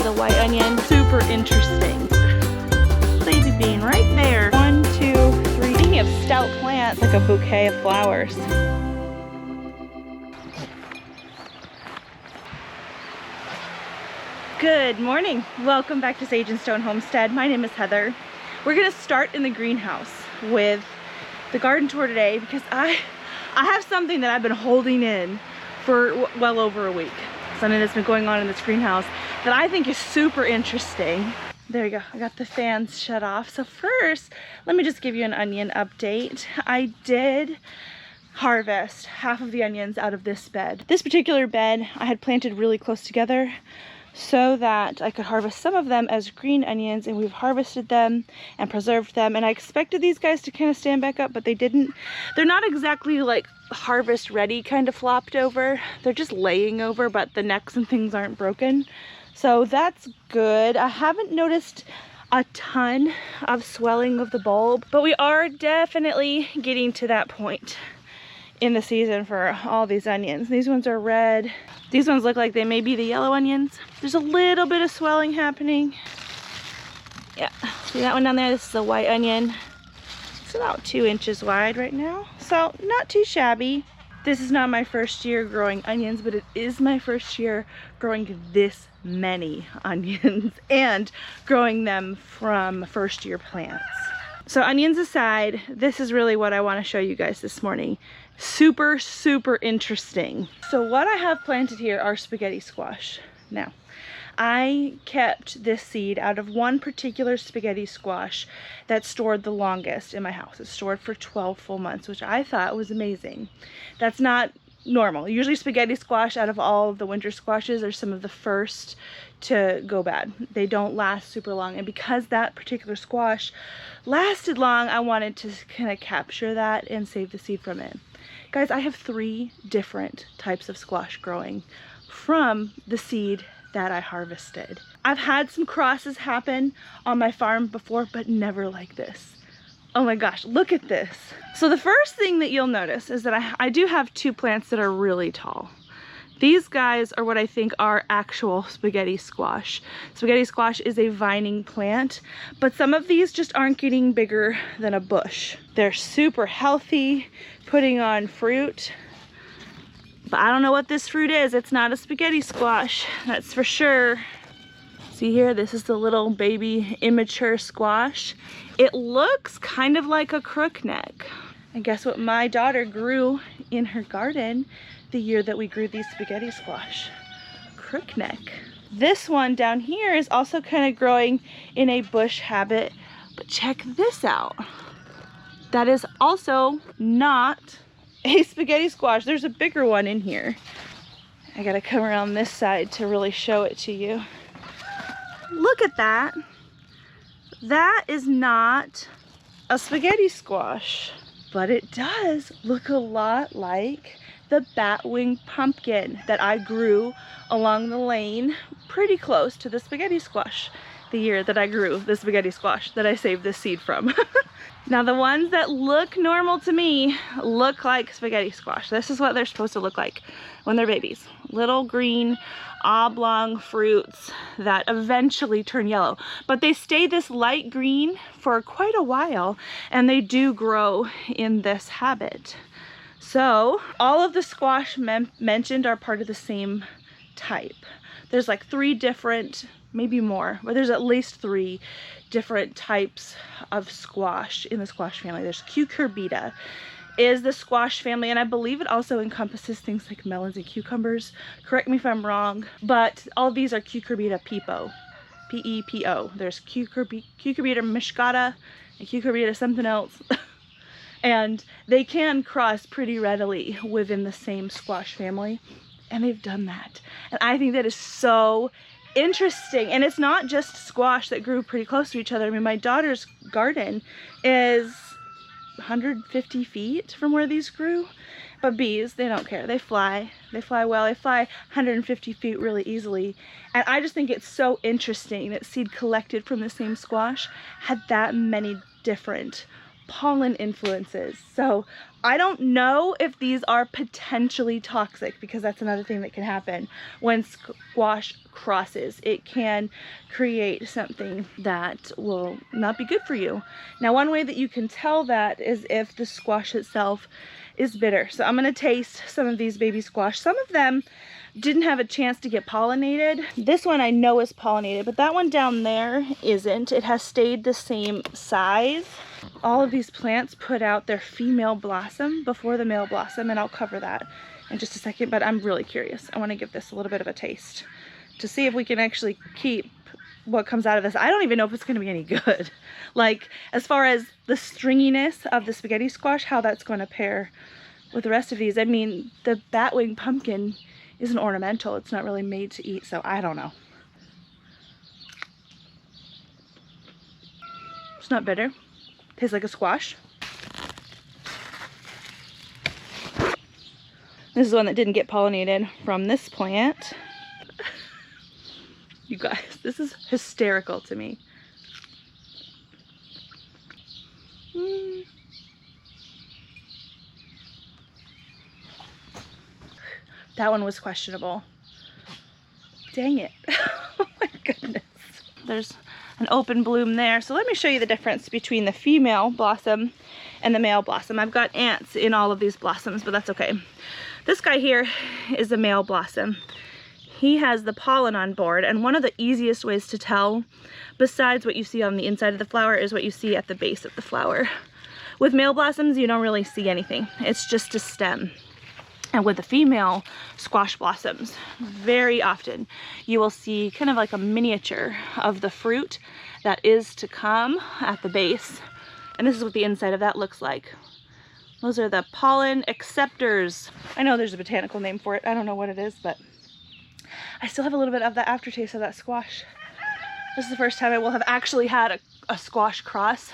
is a white onion. Super interesting. Baby bean right there. 1, 2, 3. Speaking of stout plants, like a bouquet of flowers. Good morning. Welcome back to Sage and Stone Homestead. My name is Heather. We're gonna start in the greenhouse with the garden tour today because I have something that I've been holding in for well over a week. Something that's been going on in this greenhouse that I think is super interesting. There you go, I got the fans shut off. So first, let me just give you an onion update. I did harvest half of the onions out of this bed. This particular bed I had planted really close together so that I could harvest some of them as green onions, and we've harvested them and preserved them. And I expected these guys to kind of stand back up, but they didn't. They're not exactly like harvest ready kind of flopped over. They're just laying over, but the necks and things aren't broken. So that's good. I haven't noticed a ton of swelling of the bulb, but we are definitely getting to that point in the season for all these onions. These ones are red. These ones look like they may be the yellow onions. There's a little bit of swelling happening. Yeah, see that one down there? This is a white onion. It's about 2 inches wide right now, so not too shabby. This is not my first year growing onions, but it is my first year growing this many onions and growing them from first year plants. So onions aside, this is really what I want to show you guys this morning. Super, super interesting. So what I have planted here are spaghetti squash. Now, I kept this seed out of one particular spaghetti squash that stored the longest in my house. It's stored for 12 full months, which I thought was amazing. That's not normal. Usually spaghetti squash, out of all of the winter squashes, are some of the first to go bad. They don't last super long, and because that particular squash lasted long, I wanted to kind of capture that and save the seed from it. Guys, I have 3 different types of squash growing from the seed that I harvested. I've had some crosses happen on my farm before, but never like this. Oh my gosh, look at this. So the first thing that you'll notice is that I do have 2 plants that are really tall. These guys are what I think are actual spaghetti squash. Spaghetti squash is a vining plant, but some of these just aren't getting bigger than a bush. They're super healthy, putting on fruit, but I don't know what this fruit is. It's not a spaghetti squash, that's for sure. See here, this is the little baby immature squash. It looks kind of like a crookneck. And guess what my daughter grew in her garden the year that we grew these spaghetti squash? Crookneck. This one down here is also kind of growing in a bush habit, but check this out. That is also not a spaghetti squash. There's a bigger one in here. I gotta come around this side to really show it to you. Look at that. That is not a spaghetti squash, but it does look a lot like the batwing pumpkin that I grew along the lane pretty close to the spaghetti squash the year that I grew the spaghetti squash that I saved this seed from. Now the ones that look normal to me look like spaghetti squash. This is what they're supposed to look like when they're babies. Little green oblong fruits that eventually turn yellow, but they stay this light green for quite a while, and they do grow in this habit. So all of the squash mentioned are part of the same type. There's like 3 different, maybe more, but there's at least 3 different types of squash in the squash family. There's cucurbita is the squash family, and I believe it also encompasses things like melons and cucumbers. Correct me if I'm wrong, but all of these are cucurbita pepo, P-E-P-O. There's cucurbita mishkata and cucurbita something else. And they can cross pretty readily within the same squash family, and they've done that. And I think that is so interesting. And it's not just squash that grew pretty close to each other. I mean, my daughter's garden is 150 feet from where these grew, but bees, they don't care. They fly well. They fly 150 feet really easily. And I just think it's so interesting that seed collected from the same squash had that many different pollen influences. So I don't know if these are potentially toxic, because that's another thing that can happen when squash crosses. It can create something that will not be good for you. Now, one way that you can tell that is if the squash itself is bitter. So I'm going to taste some of these baby squash. Some of them didn't have a chance to get pollinated. This one I know is pollinated, but that one down there isn't. It has stayed the same size. All of these plants put out their female blossom before the male blossom, and I'll cover that in just a second, but I'm really curious. I want to give this a little bit of a taste to see if we can actually keep what comes out of this. I don't even know if it's going to be any good. Like, as far as the stringiness of the spaghetti squash, how that's going to pair with the rest of these. I mean, the batwing pumpkin is an ornamental. It's not really made to eat, so I don't know. It's not bitter. Tastes like a squash. This is one that didn't get pollinated from this plant. You guys, this is hysterical to me. That one was questionable. Dang it. Oh my goodness. There's an open bloom there. So let me show you the difference between the female blossom and the male blossom. I've got ants in all of these blossoms, but that's okay. This guy here is a male blossom. He has the pollen on board, and one of the easiest ways to tell, besides what you see on the inside of the flower, is what you see at the base of the flower. With male blossoms, you don't really see anything. It's just a stem. And with the female squash blossoms, very often you will see kind of like a miniature of the fruit that is to come at the base. And this is what the inside of that looks like. Those are the pollen acceptors. I know there's a botanical name for it. I don't know what it is, but I still have a little bit of the aftertaste of that squash. This is the first time I will have actually had a squash cross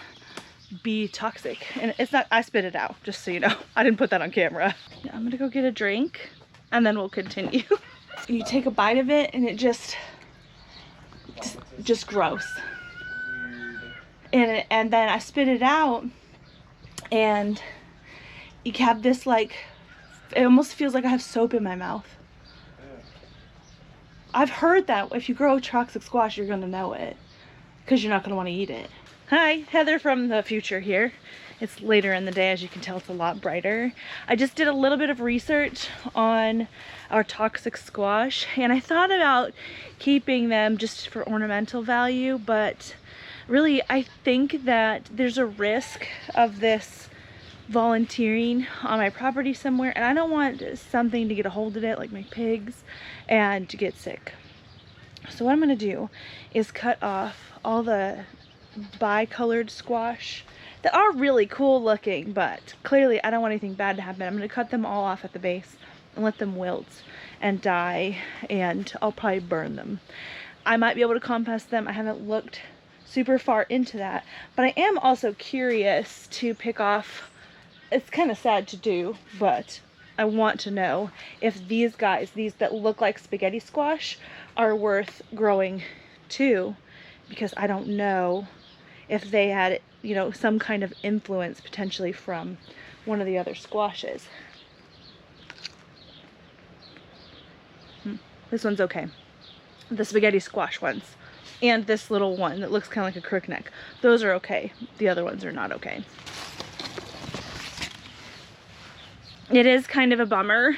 be toxic. And it's not, I spit it out, just so you know. I didn't put that on camera. Yeah, I'm gonna go get a drink and then we'll continue. You take a bite of it and it just gross. And then I spit it out and you have this, like, it almost feels like I have soap in my mouth. I've heard that if you grow toxic squash, you're gonna know it because you're not gonna want to eat it. Hi, Heather from the future here. It's later in the day, as you can tell, it's a lot brighter. I just did a little bit of research on our toxic squash, and I thought about keeping them just for ornamental value, but really I think that there's a risk of this volunteering on my property somewhere, and I don't want something to get a hold of it, like my pigs, and to get sick. So what I'm gonna do is cut off all the bicolored squash that are really cool looking, but clearly I don't want anything bad to happen. I'm going to cut them all off at the base and let them wilt and die, and I'll probably burn them. I might be able to compost them. I haven't looked super far into that, but I am also curious to pick off, it's kind of sad to do, but I want to know if these guys, these that look like spaghetti squash, are worth growing too, because I don't know if they had, you know, some kind of influence potentially from one of the other squashes. This one's okay. The spaghetti squash ones. And this little one that looks kind of like a crookneck. Those are okay. The other ones are not okay. It is kind of a bummer.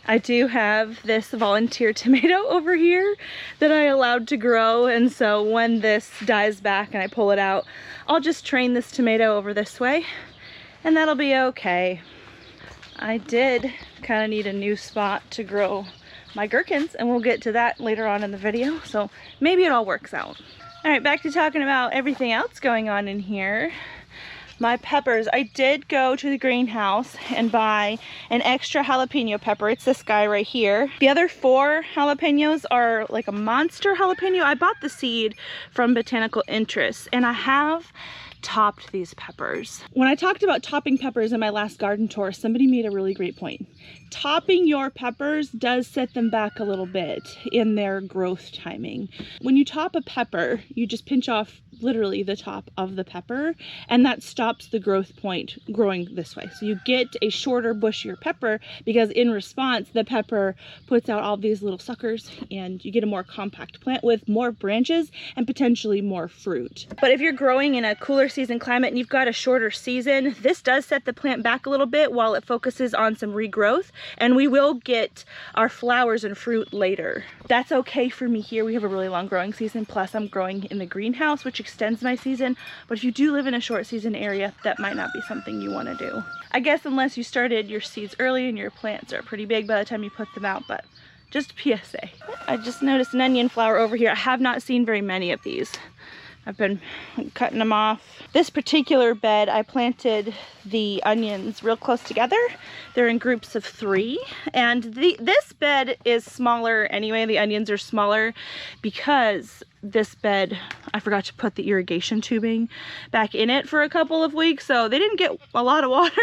I do have this volunteer tomato over here that I allowed to grow, and so when this dies back and I pull it out, I'll just train this tomato over this way and that'll be okay. I did kind of need a new spot to grow my gherkins, and we'll get to that later on in the video, so maybe it all works out. All right, back to talking about everything else going on in here. My peppers, I did go to the greenhouse and buy an extra jalapeno pepper. It's this guy right here. The other 4 jalapenos are like a monster jalapeno. I bought the seed from Botanical Interest, and I have topped these peppers. When I talked about topping peppers in my last garden tour, somebody made a really great point. Topping your peppers does set them back a little bit in their growth timing. When you top a pepper, you just pinch off literally the top of the pepper, and that stops the growth point growing this way. So you get a shorter, bushier pepper because in response, the pepper puts out all these little suckers and you get a more compact plant with more branches and potentially more fruit. But if you're growing in a cooler season climate and you've got a shorter season, this does set the plant back a little bit while it focuses on some regrowth, and we will get our flowers and fruit later. That's okay for me here. We have a really long growing season, plus I'm growing in the greenhouse, which extends my season. But if you do live in a short season area, that might not be something you want to do. I guess unless you started your seeds early and your plants are pretty big by the time you put them out, but just PSA. I just noticed an onion flower over here. I have not seen very many of these. I've been cutting them off. This particular bed, I planted the onions real close together. They're in groups of 3. And this bed is smaller anyway. The onions are smaller because this bed, I forgot to put the irrigation tubing back in it for a couple of weeks. So they didn't get a lot of water,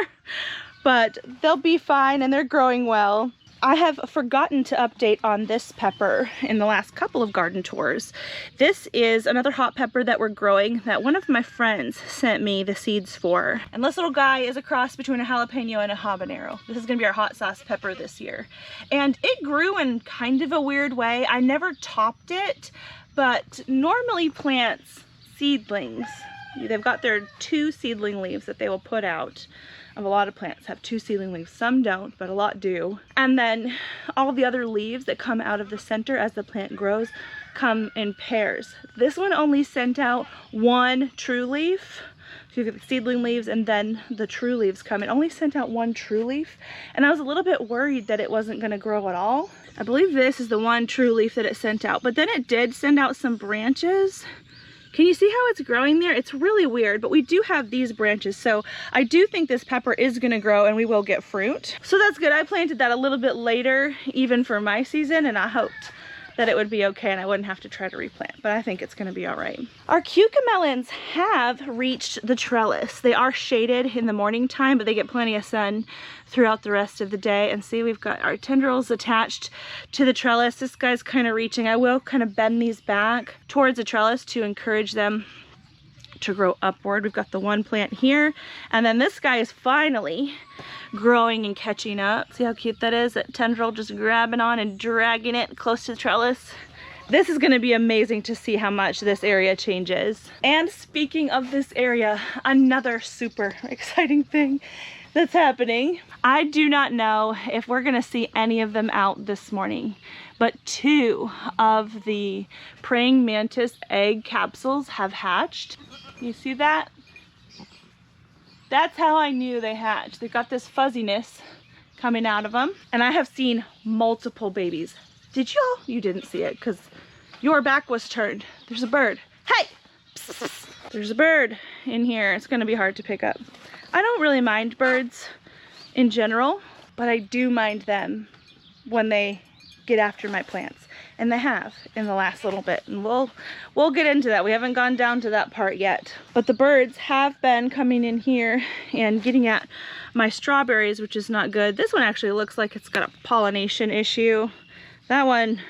but they'll be fine and they're growing well. I have forgotten to update on this pepper in the last couple of garden tours. This is another hot pepper that we're growing that one of my friends sent me the seeds for. And this little guy is a cross between a jalapeno and a habanero. This is gonna be our hot sauce pepper this year. And it grew in kind of a weird way. I never topped it, but normally plants seedlings. They've got their 2 seedling leaves that they will put out. Of a lot of plants have 2 seedling leaves. Some don't, but a lot do. And then all the other leaves that come out of the center as the plant grows come in pairs. This one only sent out 1 true leaf. So you've got the seedling leaves and then the true leaves come. It only sent out 1 true leaf. And I was a little bit worried that it wasn't going to grow at all. I believe this is the 1 true leaf that it sent out. But then it did send out some branches. Can you see how it's growing there? It's really weird, but we do have these branches. So I do think this pepper is gonna grow and we will get fruit. So that's good. I planted that a little bit later, even for my season, and I hoped that it would be okay and I wouldn't have to try to replant, but I think it's gonna be all right. Our cucamelons have reached the trellis. They are shaded in the morning time, but they get plenty of sun throughout the rest of the day. And see, we've got our tendrils attached to the trellis. This guy's kind of reaching. I will kind of bend these back towards the trellis to encourage them to grow upward. We've got the 1 plant here, and then this guy is finally growing and catching up. See how cute that is? That tendril just grabbing on and dragging it close to the trellis. This is going to be amazing to see how much this area changes. And speaking of this area, another super exciting thing that's happening. I do not know if we're going to see any of them out this morning, but 2 of the praying mantis egg capsules have hatched. You see that? That's how I knew they hatched. They've got this fuzziness coming out of them. And I have seen multiple babies. Did y'all? You didn't see it because your back was turned. There's a bird. Hey! Psst, psst. There's a bird in here. It's gonna be hard to pick up. I don't really mind birds in general, but I do mind them when they get after my plants. And they have in the last little bit, and we'll get into that. We haven't gone down to that part yet, but the birds have been coming in here and getting at my strawberries, which is not good. This one actually looks like it's got a pollination issue. That one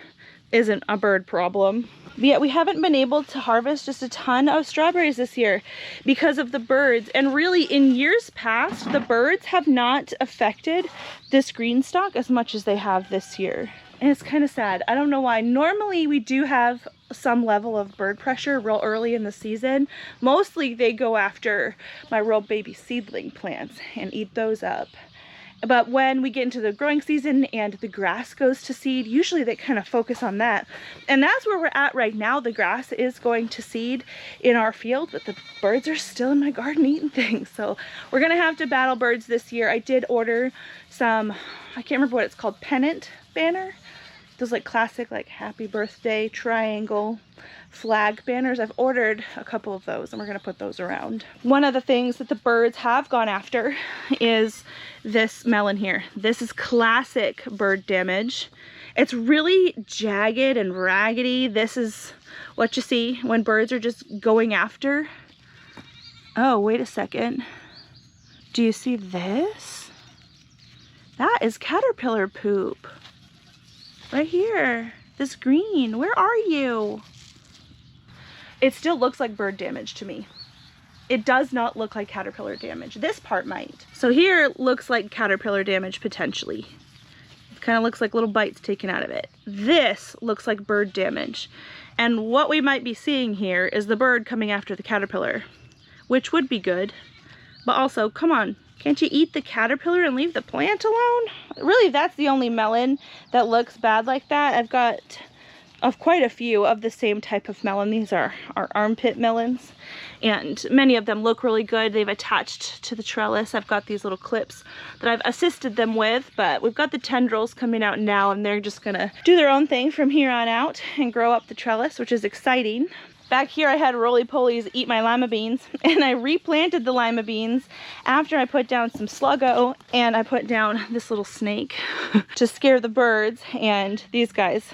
isn't a bird problem. But yet we haven't been able to harvest just a ton of strawberries this year because of the birds. And really, in years past, the birds have not affected this green stalk as much as they have this year. And it's kind of sad. I don't know why. Normally we do have some level of bird pressure real early in the season. Mostly they go after my real baby seedling plants and eat those up. But when we get into the growing season and the grass goes to seed, usually they kind of focus on that. And that's where we're at right now. The grass is going to seed in our field, but the birds are still in my garden eating things. So we're gonna have to battle birds this year. I did order some, I can't remember what it's called, pennant banner. Those like classic like happy birthday triangle flag banners. I've ordered a couple of those and we're gonna put those around. One of the things that the birds have gone after is this melon here. This is classic bird damage. It's really jagged and raggedy. This is what you see when birds are just going after Oh, wait a second. Do you see this? That is caterpillar poop. Right here. This green. Where are you? It still looks like bird damage to me. It does not look like caterpillar damage. This part might. So here it looks like caterpillar damage potentially. It kind of looks like little bites taken out of it. This looks like bird damage. And what we might be seeing here is the bird coming after the caterpillar, which would be good. But also, come on, can't you eat the caterpillar and leave the plant alone? Really, that's the only melon that looks bad like that. I've got quite a few of the same type of melon. These are our armpit melons, and many of them look really good. They've attached to the trellis. I've got these little clips that I've assisted them with, but we've got the tendrils coming out now, and they're just gonna do their own thing from here on out and grow up the trellis, which is exciting. Back here I had roly-polies eat my lima beans, and I replanted the lima beans after I put down some sluggo, and I put down this little snake to scare the birds, and these guys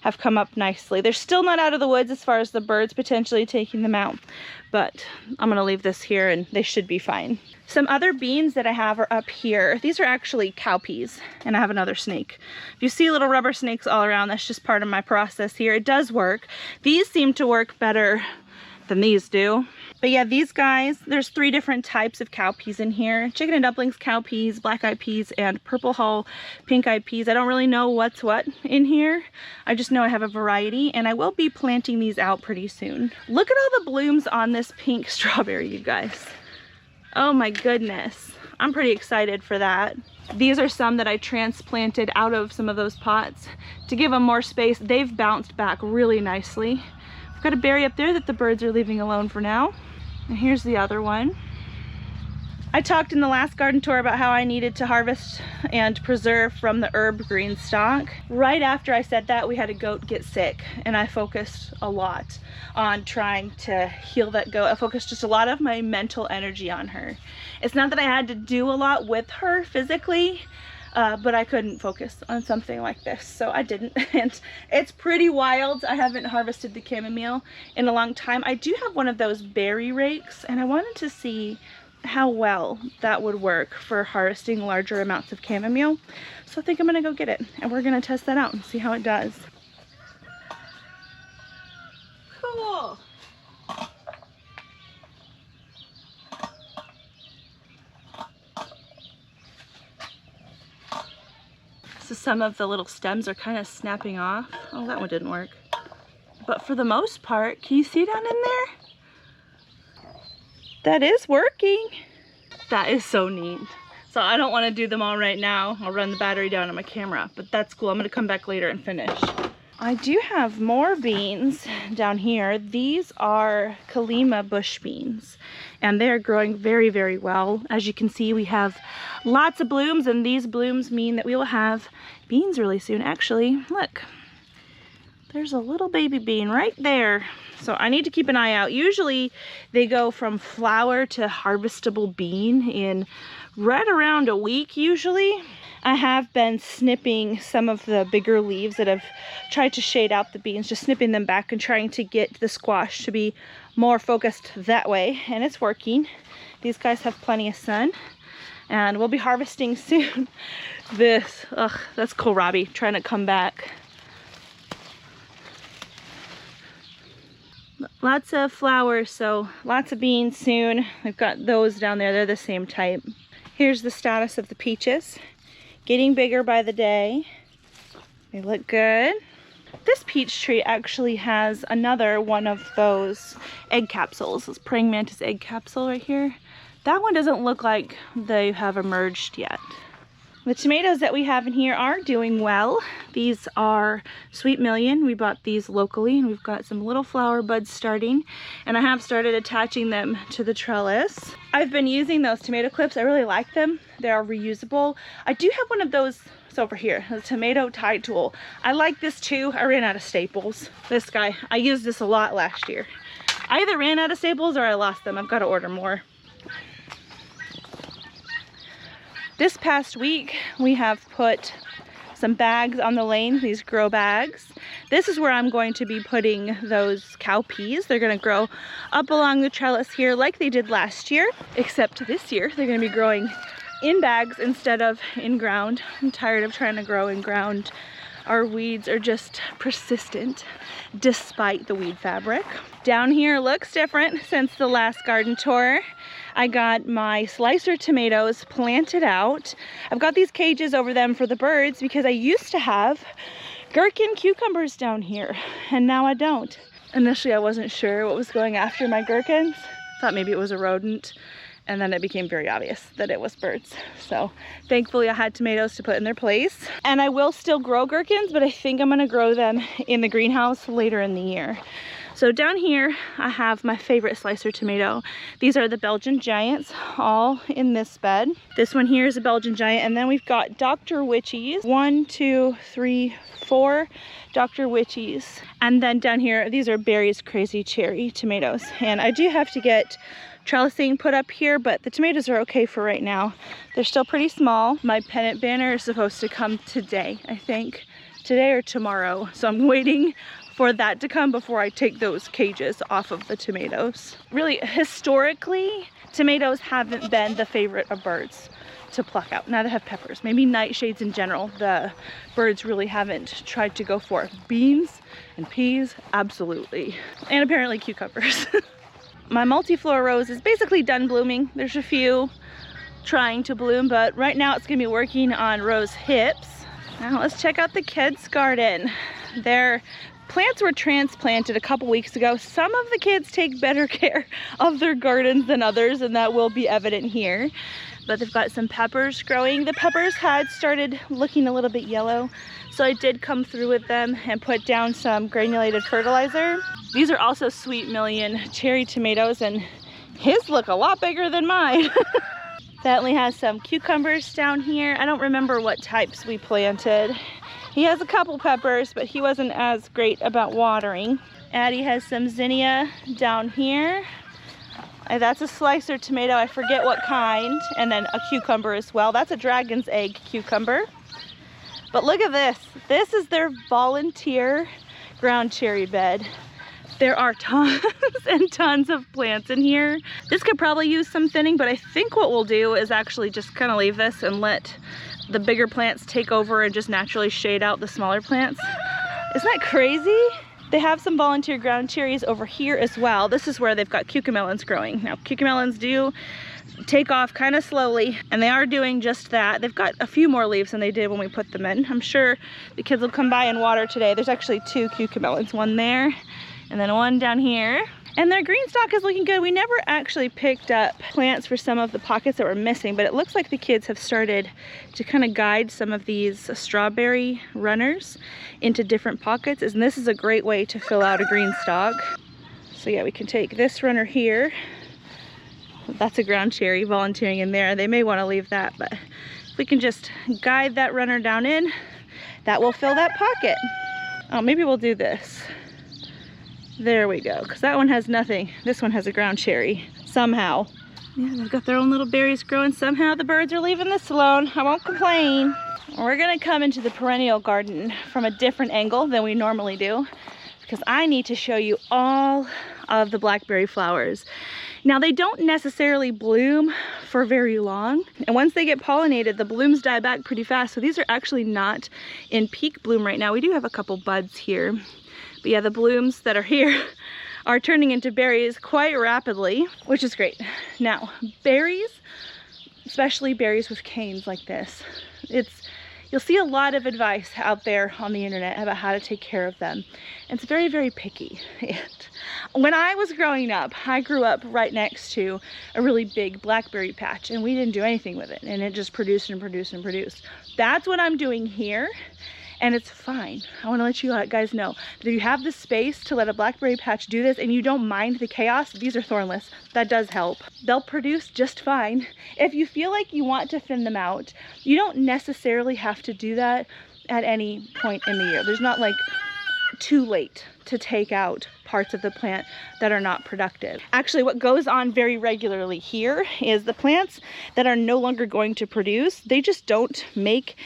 have come up nicely. They're still not out of the woods as far as the birds potentially taking them out, but I'm gonna leave this here and they should be fine. Some other beans that I have are up here. These are actually cowpeas, and I have another snake. If you see little rubber snakes all around, that's just part of my process here. It does work. These seem to work better than these do. But yeah, these guys, there's 3 different types of cowpeas in here. Chicken and dumplings cowpeas, black-eyed peas, and purple hull pink-eyed peas. I don't really know what's what in here. I just know I have a variety, and I will be planting these out pretty soon. Look at all the blooms on this pink strawberry, you guys. Oh my goodness. I'm pretty excited for that. These are some that I transplanted out of some of those pots to give them more space. They've bounced back really nicely. I've got a berry up there that the birds are leaving alone for now. And here's the other one. I talked in the last garden tour about how I needed to harvest and preserve from the herb green stalk. Right after I said that, we had a goat get sick, and I focused a lot on trying to heal that goat. I focused just a lot of my mental energy on her. It's not that I had to do a lot with her physically, but I couldn't focus on something like this, so I didn't. And it's pretty wild. I haven't harvested the chamomile in a long time. I do have one of those berry rakes, and I wanted to see how well that would work for harvesting larger amounts of chamomile. So I think I'm gonna go get it, and we're gonna test that out and see how it does. Cool. So some of the little stems are kind of snapping off. Oh, that one didn't work. But for the most part, can you see down in there? That is working. That is so neat. So I don't want to do them all right now. I'll run the battery down on my camera, but that's cool. I'm going to come back later and finish. I do have more beans down here. These are Kalima bush beans, and they're growing very, very well. As you can see, we have lots of blooms, and these blooms mean that we will have beans really soon. Actually, look, there's a little baby bean right there. So I need to keep an eye out. Usually they go from flower to harvestable bean in right around a week usually. I have been snipping some of the bigger leaves that have tried to shade out the beans, just snipping them back and trying to get the squash to be more focused that way, and it's working. These guys have plenty of sun, and we'll be harvesting soon. This, ugh, that's kohlrabi trying to come back. Lots of flowers, so lots of beans soon. I've got those down there, they're the same type. Here's the status of the peaches. Getting bigger by the day. They look good. This peach tree actually has another one of those egg capsules. This praying mantis egg capsule right here. That one doesn't look like they have emerged yet. The tomatoes that we have in here are doing well. These are Sweet Million. We bought these locally, and we've got some little flower buds starting, and I have started attaching them to the trellis. I've been using those tomato clips. I really like them. They are reusable. I do have one of those. It's over here, the tomato tie tool. I like this too. I ran out of staples. This guy, I used this a lot last year. I either ran out of staples or I lost them. I've got to order more. This past week, we have put some bags on the lane, these grow bags. This is where I'm going to be putting those cow peas. They're gonna grow up along the trellis here like they did last year, except this year they're gonna be growing in bags instead of in ground. I'm tired of trying to grow in ground. Our weeds are just persistent despite the weed fabric. Down here looks different since the last garden tour. I got my slicer tomatoes planted out. I've got these cages over them for the birds because I used to have gherkin cucumbers down here and now I don't. Initially I wasn't sure what was going after my gherkins. Thought maybe it was a rodent. And then it became very obvious that it was birds. So thankfully I had tomatoes to put in their place. And I will still grow gherkins, but I think I'm gonna grow them in the greenhouse later in the year. So down here, I have my favorite slicer tomato. These are the Belgian Giants, all in this bed. This one here is a Belgian Giant, and then we've got Dr. Witchies. 1, 2, 3, 4 Dr. Witchies. And then down here, these are Barry's Crazy Cherry tomatoes. And I do have to get trellising put up here, but the tomatoes are okay for right now. They're still pretty small. My pennant banner is supposed to come today, I think. Today or tomorrow. So I'm waiting for that to come before I take those cages off of the tomatoes. Really, historically, tomatoes haven't been the favorite of birds to pluck out. Now they have peppers, maybe nightshades in general. The birds really haven't tried to go for beans and peas, absolutely. And apparently cucumbers. My multiflora rose is basically done blooming. There's a few trying to bloom, but right now it's gonna be working on rose hips. Now let's check out the kids' garden. Their plants were transplanted a couple weeks ago. Some of the kids take better care of their gardens than others, and that will be evident here. But they've got some peppers growing. The peppers had started looking a little bit yellow, so I did come through with them and put down some granulated fertilizer. These are also Sweet Million cherry tomatoes, and his look a lot bigger than mine. Bentley has some cucumbers down here. I don't remember what types we planted. He has a couple peppers, but he wasn't as great about watering. Addie has some zinnia down here. That's a slicer tomato, I forget what kind, and then a cucumber as well. That's a dragon's egg cucumber. But look at this. This is their volunteer ground cherry bed. There are tons and tons of plants in here. This could probably use some thinning, but I think what we'll do is actually just kind of leave this and let the bigger plants take over and just naturally shade out the smaller plants. Isn't that crazy? They have some volunteer ground cherries over here as well. This is where they've got cucamelons growing. Now, cucamelons do take off kind of slowly, and they are doing just that. They've got a few more leaves than they did when we put them in. I'm sure the kids will come by and water today. There's actually 2 cucamelons, one there and then one down here. And their green stalk is looking good. We never actually picked up plants for some of the pockets that were missing, but it looks like the kids have started to kind of guide some of these strawberry runners into different pockets, and this is a great way to fill out a green stalk. So yeah, we can take this runner here. That's a ground cherry volunteering in there. They may want to leave that, but if we can just guide that runner down in, that will fill that pocket. Oh, maybe we'll do this. There we go, because that one has nothing. This one has a ground cherry, somehow. Yeah, they've got their own little berries growing. Somehow the birds are leaving this alone. I won't complain. We're gonna come into the perennial garden from a different angle than we normally do, because I need to show you all of the blackberry flowers. Now, they don't necessarily bloom for very long, and once they get pollinated, the blooms die back pretty fast. So these are actually not in peak bloom right now. We do have a couple buds here. But yeah, the blooms that are here are turning into berries quite rapidly, which is great. Now, berries, especially berries with canes like this, you'll see a lot of advice out there on the internet about how to take care of them. And it's very, very picky. And when I was growing up, I grew up right next to a really big blackberry patch, and we didn't do anything with it, and it just produced and produced and produced. That's what I'm doing here. And it's fine. I want to let you guys know that if you have the space to let a blackberry patch do this and you don't mind the chaos, these are thornless. That does help. They'll produce just fine. If you feel like you want to thin them out, you don't necessarily have to do that at any point in the year. There's not like too late to take out parts of the plant that are not productive. Actually, what goes on very regularly here is the plants that are no longer going to produce, they just don't make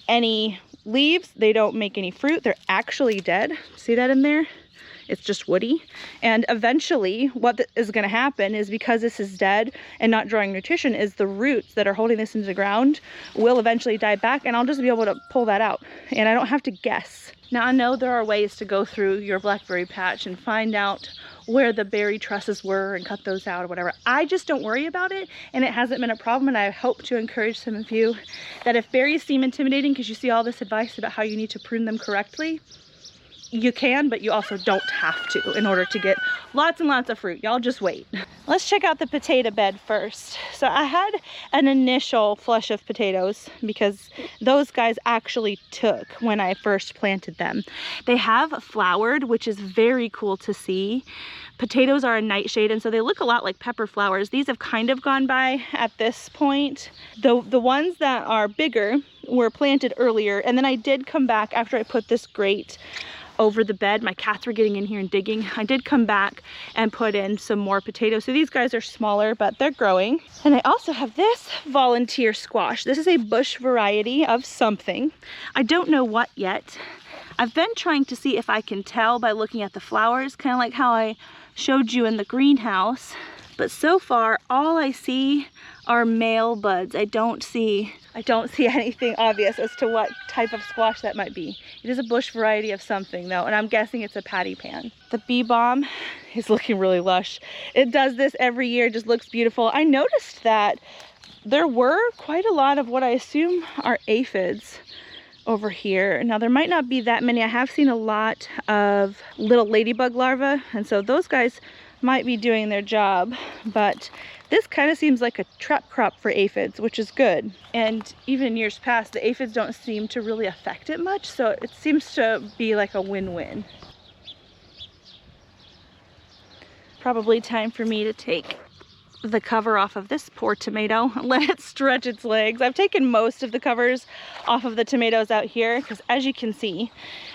any leaves. They don't make any fruit. They're actually dead. See that in there? It's just woody. And eventually what is going to happen is, because this is dead and not drawing nutrition, is the roots that are holding this into the ground will eventually die back, and I'll just be able to pull that out and I don't have to guess. Now I know there are ways to go through your blackberry patch and find out where the berry trusses were and cut those out or whatever. I just don't worry about it, and it hasn't been a problem. And I hope to encourage some of you that if berries seem intimidating because you see all this advice about how you need to prune them correctly, you can, but you also don't have to in order to get lots and lots of fruit. Y'all just wait. Let's check out the potato bed first. So I had an initial flush of potatoes because those guys actually took when I first planted them. They have flowered, which is very cool to see. Potatoes are a nightshade, and so they look a lot like pepper flowers. These have kind of gone by at this point. The ones that are bigger were planted earlier, and then I did come back after I put this grate over the bed. My cats were getting in here and digging. I did come back and put in some more potatoes. So these guys are smaller, but they're growing. And I also have this volunteer squash. This is a bush variety of something. I don't know what yet. I've been trying to see if I can tell by looking at the flowers, kind of like how I showed you in the greenhouse. But so far, all I see are male buds. I don't see anything obvious as to what type of squash that might be. It is a bush variety of something though, and I'm guessing it's a patty pan. The bee balm is looking really lush. It does this every year, it just looks beautiful. I noticed that there were quite a lot of what I assume are aphids over here. Now there might not be that many. I have seen a lot of little ladybug larvae, and so those guys might be doing their job, but this kind of seems like a trap crop for aphids, which is good. And even in years past, the aphids don't seem to really affect it much, so it seems to be like a win-win. Probably time for me to take the cover off of this poor tomato, let it stretch its legs. I've taken most of the covers off of the tomatoes out here because, as you can see,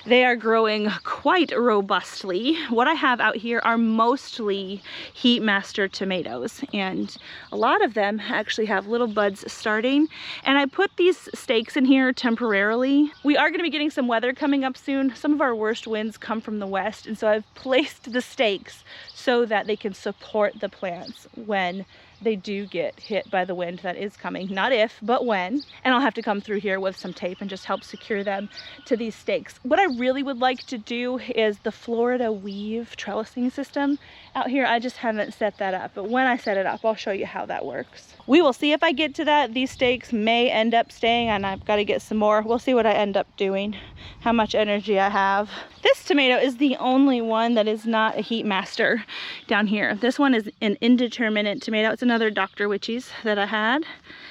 they are growing quite robustly. What I have out here are mostly heat master tomatoes, and a lot of them actually have little buds starting. And I put these stakes in here temporarily. We are going to be getting some weather coming up soon. Some of our worst winds come from the west, and so I've placed the stakes so that they can support the plants when they do get hit by the wind that is coming. Not if, but when. And I'll have to come through here with some tape and just help secure them to these stakes. What I really would like to do is the Florida weave trellising system out here. I just haven't set that up, but when I set it up, I'll show you how that works. We will see if I get to that. These stakes may end up staying, and I've got to get some more. We'll see what I end up doing, how much energy I have. This tomato is the only one that is not a heat master down here. This one is an indeterminate tomato. It's another Dr. Witchy's that I had,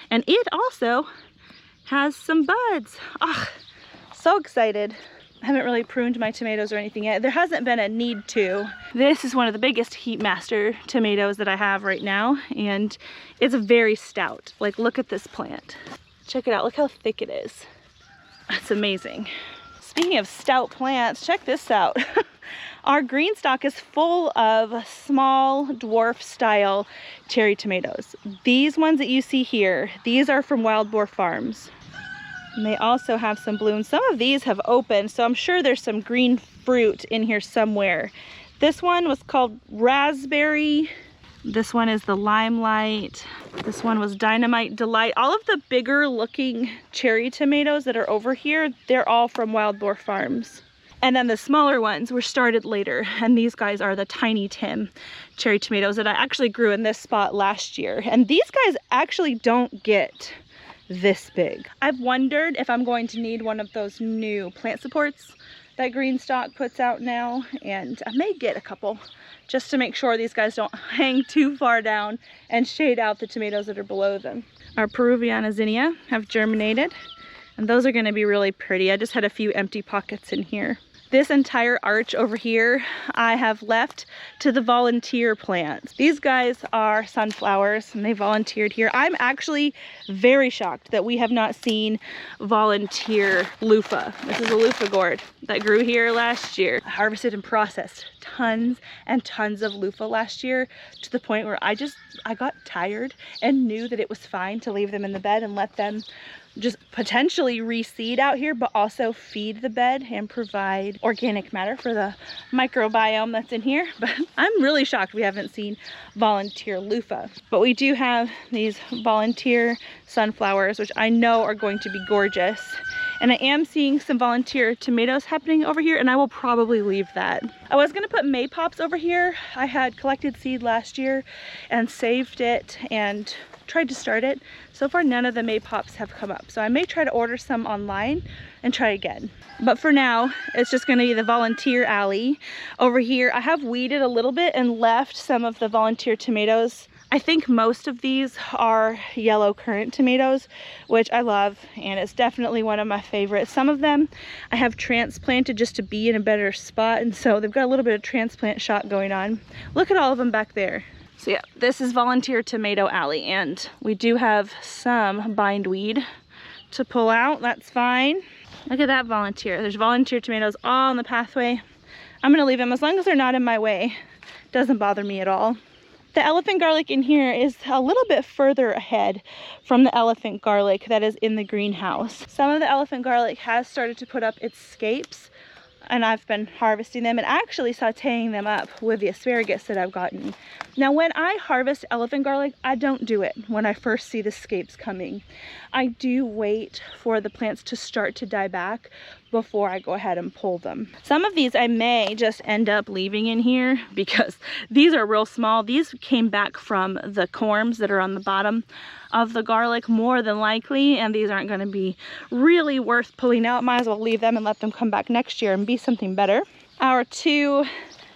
and it also has some buds. Oh, so excited. I haven't really pruned my tomatoes or anything yet. There hasn't been a need to. This is one of the biggest heat master tomatoes that I have right now, and it's very stout. Like, look at this plant. Check it out, look how thick it is. That's amazing. Speaking of stout plants, check this out. Our green stalk is full of small dwarf style cherry tomatoes. These ones that you see here, these are from Wild Dwarf Farms. And they also have some blooms. Some of these have opened, so I'm sure there's some green fruit in here somewhere. This one was called Raspberry. This one is the Limelight. This one was Dynamite Delight. All of the bigger looking cherry tomatoes that are over here, they're all from Wild Dwarf Farms. And then the smaller ones were started later, and these guys are the Tiny Tim cherry tomatoes that I actually grew in this spot last year. And these guys actually don't get this big. I've wondered if I'm going to need one of those new plant supports that Green Stalk puts out now, and I may get a couple just to make sure these guys don't hang too far down and shade out the tomatoes that are below them. Our Peruviana zinnia have germinated, and those are going to be really pretty. I just had a few empty pockets in here. This entire arch over here I have left to the volunteer plants. These guys are sunflowers, and they volunteered here. I'm actually very shocked that we have not seen volunteer loofah. This is a loofah gourd that grew here last year. I harvested and processed tons and tons of loofah last year, to the point where I got tired and knew that it was fine to leave them in the bed and let them just potentially reseed out here, but also feed the bed and provide organic matter for the microbiome that's in here. But I'm really shocked we haven't seen volunteer loofah. But we do have these volunteer sunflowers, which I know are going to be gorgeous. And I am seeing some volunteer tomatoes happening over here, and I will probably leave that. I was gonna put maypops over here. I had collected seed last year and saved it and tried to start it. So far none of the maypops have come up, so I may try to order some online and try again. But for now it's just going to be the volunteer alley. Over here I have weeded a little bit and left some of the volunteer tomatoes. I think most of these are yellow currant tomatoes, which I love, and it's definitely one of my favorites. Some of them I have transplanted just to be in a better spot, and so they've got a little bit of transplant shot going on. Look at all of them back there. So yeah, this is volunteer tomato alley, and we do have some bindweed to pull out. That's fine. Look at that volunteer. There's volunteer tomatoes all on the pathway. I'm gonna leave them as long as they're not in my way. Doesn't bother me at all. The elephant garlic in here is a little bit further ahead from the elephant garlic that is in the greenhouse. Some of the elephant garlic has started to put up its scapes, and I've been harvesting them and actually sauteing them up with the asparagus that I've gotten. Now when I harvest elephant garlic, I don't do it when I first see the scapes coming. I do wait for the plants to start to die back before I go ahead and pull them. Some of these I may just end up leaving in here because these are real small. These came back from the corms that are on the bottom of the garlic more than likely, and these aren't going to be really worth pulling out. Might as well leave them and let them come back next year and be something better. Our two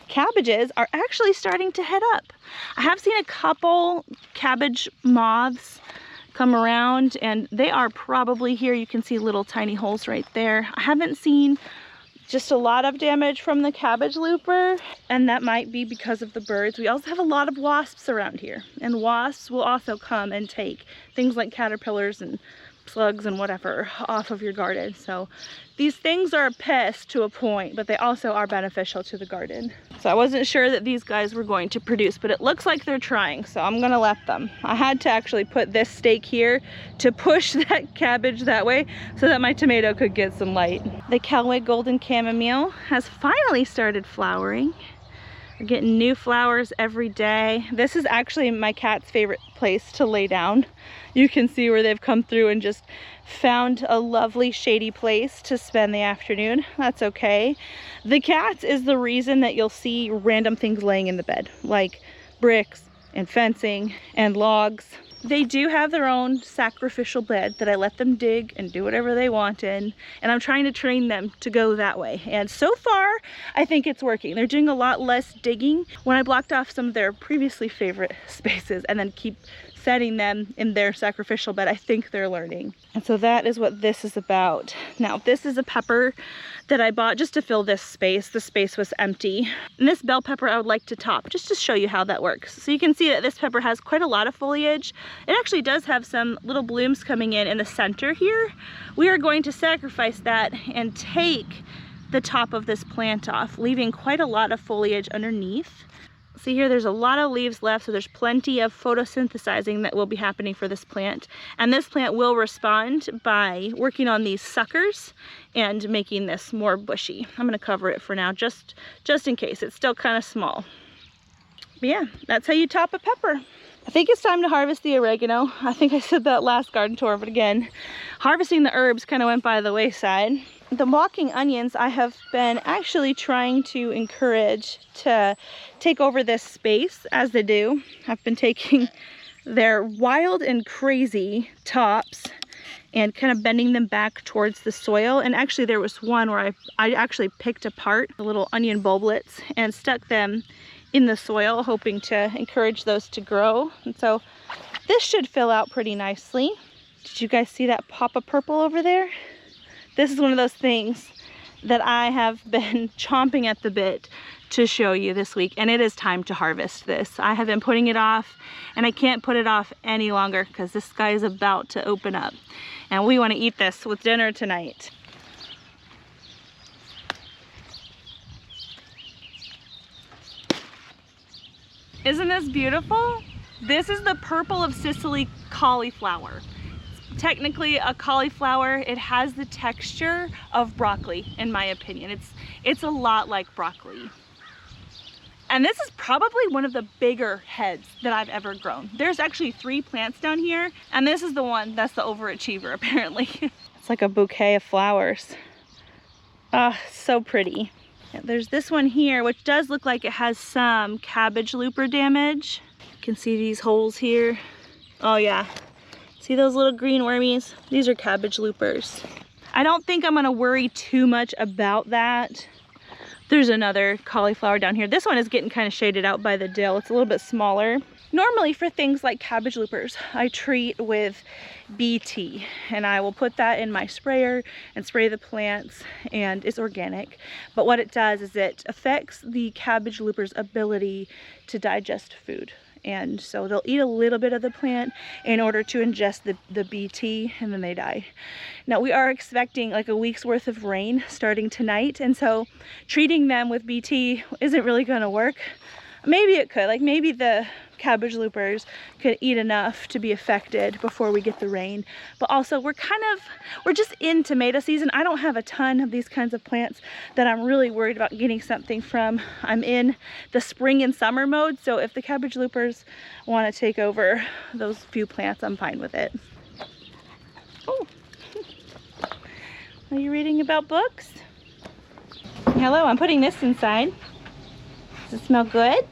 cabbages are actually starting to head up. I have seen a couple cabbage moths come around, and they are probably here. You can see little tiny holes right there. I haven't seen just a lot of damage from the cabbage looper, and that might be because of the birds. We also have a lot of wasps around here, and wasps will also come and take things like caterpillars and slugs and whatever off of your garden. So these things are a pest to a point, but they also are beneficial to the garden. So I wasn't sure that these guys were going to produce, but it looks like they're trying, so I'm gonna let them. I had to actually put this stake here to push that cabbage that way so that my tomato could get some light. The Callaway Golden Chamomile has finally started flowering. We're getting new flowers every day. This is actually my cat's favorite place to lay down. You can see where they've come through and just found a lovely shady place to spend the afternoon. That's okay. The cats is the reason that you'll see random things laying in the bed, like bricks and fencing and logs. They do have their own sacrificial bed that I let them dig and do whatever they want in, and I'm trying to train them to go that way. And so far, I think it's working. They're doing a lot less digging when I blocked off some of their previously favorite spaces and then keep setting them in their sacrificial bed. I think they're learning. And so that is what this is about. Now, this is a pepper that I bought just to fill this space. The space was empty. And this bell pepper I would like to top just to show you how that works. So you can see that this pepper has quite a lot of foliage. It actually does have some little blooms coming in the center here. We are going to sacrifice that and take the top of this plant off, leaving quite a lot of foliage underneath. See here, there's a lot of leaves left, so there's plenty of photosynthesizing that will be happening for this plant. And this plant will respond by working on these suckers and making this more bushy. I'm gonna cover it for now, just in case. It's still kind of small. But yeah, that's how you top a pepper. I think it's time to harvest the oregano. I think I said that last garden tour, but again, harvesting the herbs kind of went by the wayside. The walking onions I have been actually trying to encourage to take over this space as they do. I've been taking their wild and crazy tops and kind of bending them back towards the soil. And actually there was one where I actually picked apart the little onion bulblets and stuck them in the soil, hoping to encourage those to grow. And so this should fill out pretty nicely. Did you guys see that pop of purple over there? This is one of those things that I have been chomping at the bit to show you this week, and it is time to harvest this. I have been putting it off, and I can't put it off any longer because this guy is about to open up, and we want to eat this with dinner tonight. Isn't this beautiful? This is the purple of Sicily cauliflower. technically a cauliflower. It has the texture of broccoli, in my opinion. It's a lot like broccoli. And this is probably one of the bigger heads that I've ever grown. There's actually 3 plants down here, and this is the one that's the overachiever, apparently. It's like a bouquet of flowers. Ah, so pretty. There's this one here, which does look like it has some cabbage looper damage. You can see these holes here. Oh yeah, see those little green wormies? These are cabbage loopers. I don't think I'm gonna worry too much about that. There's another cauliflower down here. This one is getting kind of shaded out by the dill. It's a little bit smaller. Normally for things like cabbage loopers, I treat with BT, and I will put that in my sprayer and spray the plants, and it's organic. But what it does is it affects the cabbage looper's ability to digest food. And so they'll eat a little bit of the plant in order to ingest the BT, and then they die. Now we are expecting like a week's worth of rain starting tonight, and so treating them with BT isn't really going to work. Maybe it could, like maybe the cabbage loopers could eat enough to be affected before we get the rain. But also we're just in tomato season. I don't have a ton of these kinds of plants that I'm really worried about getting something from. I'm in the spring and summer mode, so if the cabbage loopers want to take over those few plants, I'm fine with it. Oh, are you reading about books? Hello, I'm putting this inside. Does it smell good?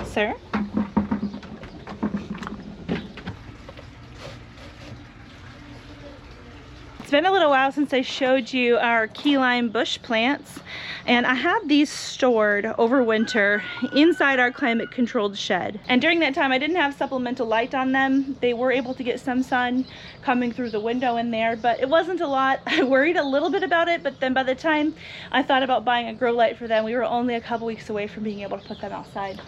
Sir? It's been a little while since I showed you our key lime bush plants, and I have these stored over winter inside our climate controlled shed. And during that time I didn't have supplemental light on them. They were able to get some sun coming through the window in there, but it wasn't a lot. I worried a little bit about it, but then by the time I thought about buying a grow light for them, we were only a couple weeks away from being able to put them outside.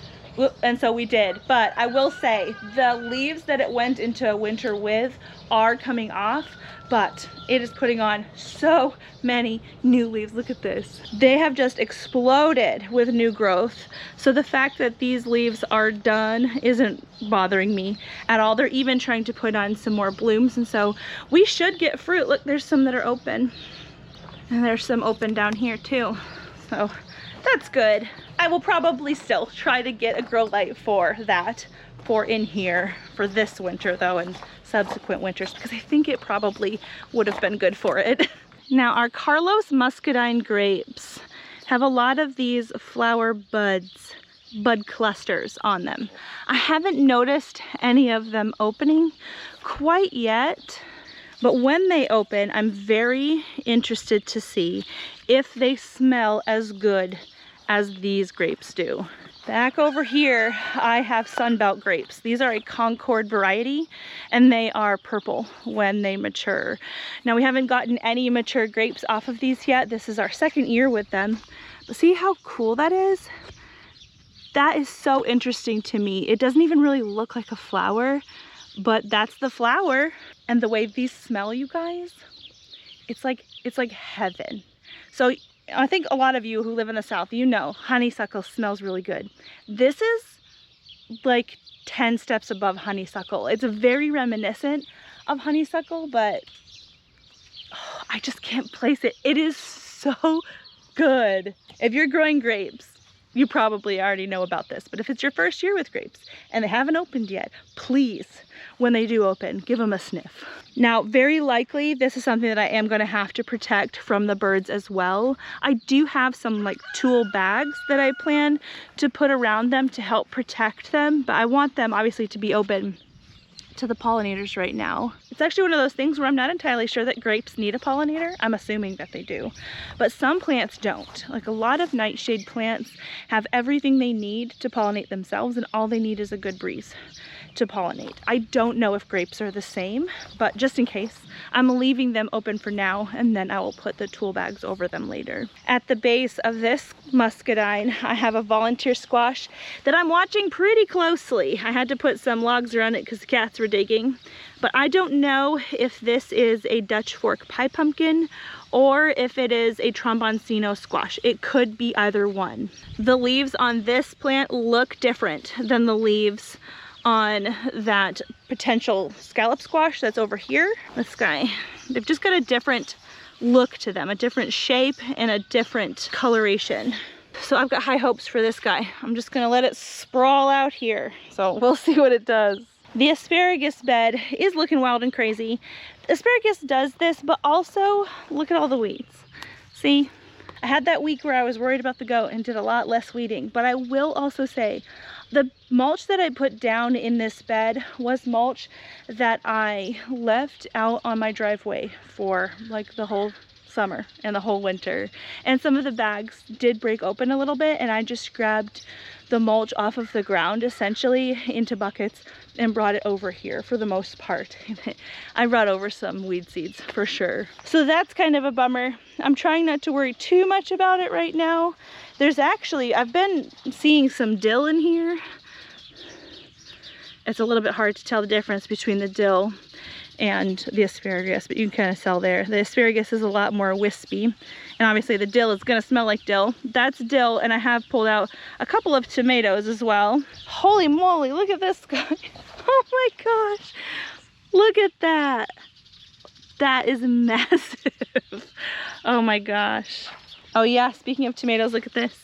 And so we did. But I will say the leaves that it went into winter with are coming off, but it is putting on so many new leaves. Look at this. They have just exploded with new growth. So the fact that these leaves are done isn't bothering me at all. They're even trying to put on some more blooms, and so we should get fruit. Look, there's some that are open, and there's some open down here too. So that's good. I will probably still try to get a grow light for that, for in here for this winter though, and subsequent winters, because I think it probably would have been good for it. Now our Carlos muscadine grapes have a lot of these flower bud clusters on them. I haven't noticed any of them opening quite yet, but when they open, I'm very interested to see if they smell as good as these grapes do. Back over here, I have Sunbelt grapes. These are a Concord variety, and they are purple when they mature. Now we haven't gotten any mature grapes off of these yet. This is our second year with them. But see how cool that is? That is so interesting to me. It doesn't even really look like a flower, but that's the flower. And the way these smell, you guys, it's like heaven. So I think a lot of you who live in the South, you know honeysuckle smells really good. This is like 10 steps above honeysuckle. It's very reminiscent of honeysuckle, but oh, I just can't place it. It is so good. If you're growing grapes, you probably already know about this, but if it's your first year with grapes and they haven't opened yet, please, when they do open, give them a sniff. Now, very likely, this is something that I am going to have to protect from the birds as well. I do have some like tool bags that I plan to put around them to help protect them, but I want them obviously to be open to the pollinators right now. It's actually one of those things where I'm not entirely sure that grapes need a pollinator. I'm assuming that they do, but some plants don't. Like a lot of nightshade plants have everything they need to pollinate themselves, and all they need is a good breeze to pollinate. I don't know if grapes are the same, but just in case, I'm leaving them open for now, and then I will put the tool bags over them later. At the base of this muscadine, I have a volunteer squash that I'm watching pretty closely. I had to put some logs around it because the cats were digging, but I don't know if this is a Dutch fork pie pumpkin or if it is a tromboncino squash. It could be either one. The leaves on this plant look different than the leaves on that potential scallop squash that's over here. This guy, they've just got a different look to them, a different shape and a different coloration. So I've got high hopes for this guy. I'm just gonna let it sprawl out here. So we'll see what it does. The asparagus bed is looking wild and crazy. Asparagus does this, but also look at all the weeds. See, I had that week where I was worried about the goat and did a lot less weeding, but I will also say the mulch that I put down in this bed was mulch that I left out on my driveway for like the whole summer and the whole winter. And some of the bags did break open a little bit, and I just grabbed the mulch off of the ground essentially into buckets and brought it over here for the most part. I brought over some weed seeds for sure. So that's kind of a bummer. I'm trying not to worry too much about it right now. There's actually, I've been seeing some dill in here. It's a little bit hard to tell the difference between the dill and the asparagus, but you can kind of tell there. The asparagus is a lot more wispy, and obviously the dill is gonna smell like dill. That's dill, and I have pulled out a couple of tomatoes as well. Holy moly, look at this guy. Oh my gosh, look at that. That is massive. Oh my gosh. Oh yeah, speaking of tomatoes, look at this.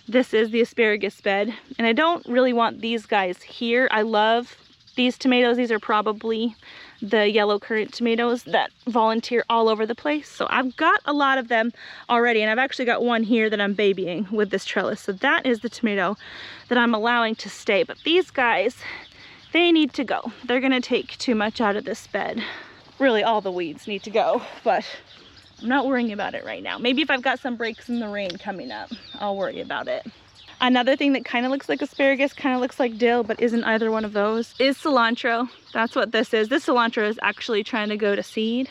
This is the asparagus bed, and I don't really want these guys here. I love these tomatoes. These are probably the yellow currant tomatoes that volunteer all over the place. So I've got a lot of them already, and I've actually got one here that I'm babying with this trellis. So that is the tomato that I'm allowing to stay. But these guys, they need to go. They're gonna take too much out of this bed. Really, all the weeds need to go, but I'm not worrying about it right now. Maybe if I've got some breaks in the rain coming up, I'll worry about it. Another thing that kind of looks like asparagus, kind of looks like dill, but isn't either one of those, is cilantro. That's what this is. This cilantro is actually trying to go to seed.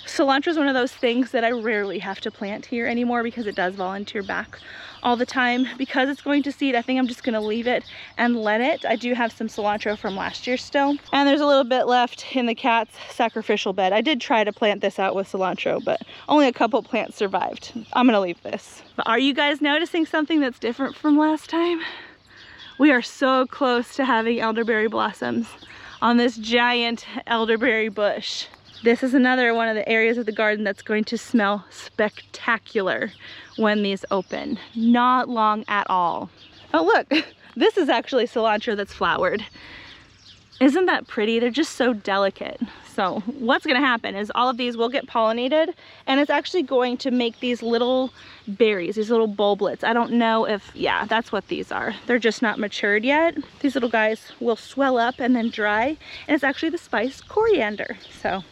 Cilantro is one of those things that I rarely have to plant here anymore because it does volunteer back all the time. Because it's going to seed, I think I'm just gonna leave it and let it. I do have some cilantro from last year still. And there's a little bit left in the cat's sacrificial bed. I did try to plant this out with cilantro, but only a couple plants survived. I'm gonna leave this. But are you guys noticing something that's different from last time? We are so close to having elderberry blossoms on this giant elderberry bush. This is another one of the areas of the garden that's going to smell spectacular when these open. Not long at all. Oh look, this is actually cilantro that's flowered. Isn't that pretty? They're just so delicate. So what's gonna happen is all of these will get pollinated, and it's actually going to make these little berries, these little bulblets. I don't know if, yeah, that's what these are. They're just not matured yet. These little guys will swell up and then dry, and it's actually the spice coriander. So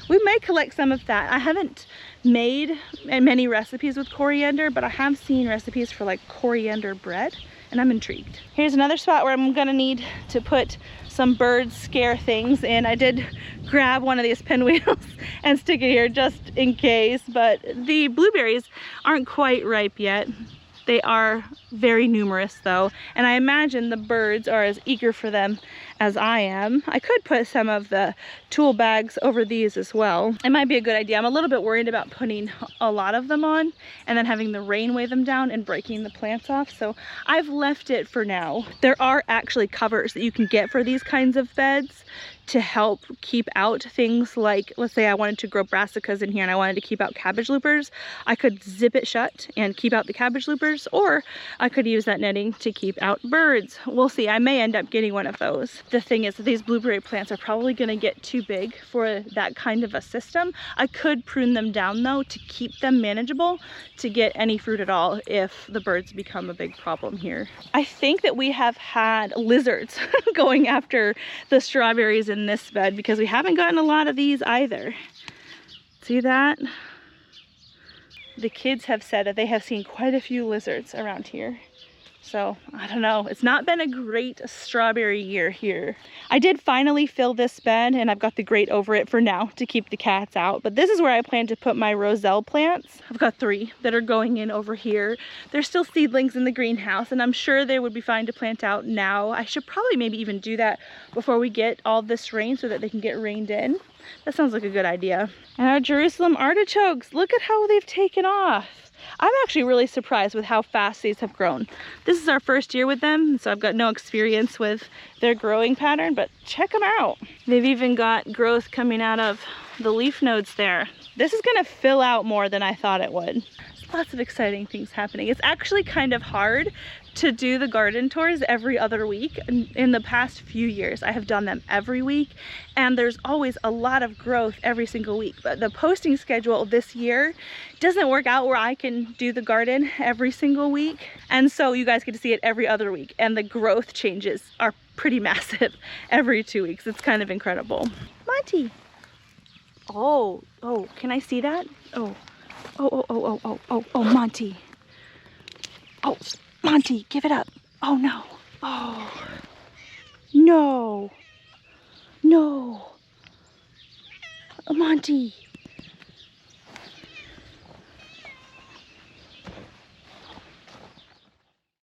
we may collect some of that. I haven't made many recipes with coriander, but I have seen recipes for like coriander bread, and I'm intrigued. Here's another spot where I'm gonna need to put some bird scare things in. I did grab one of these pinwheels and stick it here just in case, but the blueberries aren't quite ripe yet. They are very numerous though, and I imagine the birds are as eager for them as I am. I could put some of the tool bags over these as well. It might be a good idea. I'm a little bit worried about putting a lot of them on and then having the rain weigh them down and breaking the plants off, so I've left it for now. There are actually covers that you can get for these kinds of beds to help keep out things like, let's say I wanted to grow brassicas in here and I wanted to keep out cabbage loopers. I could zip it shut and keep out the cabbage loopers, or I could use that netting to keep out birds. We'll see. I may end up getting one of those. The thing is that these blueberry plants are probably going to get too big for that kind of a system. I could prune them down though to keep them manageable to get any fruit at all if the birds become a big problem here. I think that we have had lizards going after the strawberries in this bed because we haven't gotten a lot of these either. See that? The kids have said that they have seen quite a few lizards around here. So I don't know, it's not been a great strawberry year here. I did finally fill this bed and I've got the grate over it for now to keep the cats out, but this is where I plan to put my roselle plants. I've got 3 that are going in over here. They're still seedlings in the greenhouse and I'm sure they would be fine to plant out now. I should probably maybe even do that before we get all this rain so that they can get rained in. That sounds like a good idea. And our Jerusalem artichokes, look at how they've taken off. I'm actually really surprised with how fast these have grown. This is our first year with them, so I've got no experience with their growing pattern, but check them out. They've even got growth coming out of the leaf nodes there. This is gonna fill out more than I thought it would. There's lots of exciting things happening. It's actually kind of hard to do the garden tours every other week. In the past few years, I have done them every week, and there's always a lot of growth every single week. But the posting schedule this year doesn't work out where I can do the garden every single week. And so you guys get to see it every other week, and the growth changes are pretty massive every 2 weeks. It's kind of incredible. Monty. Oh, can I see that? Oh, Monty. Oh, Monty, give it up. Oh, no. Oh, no. No. Monty.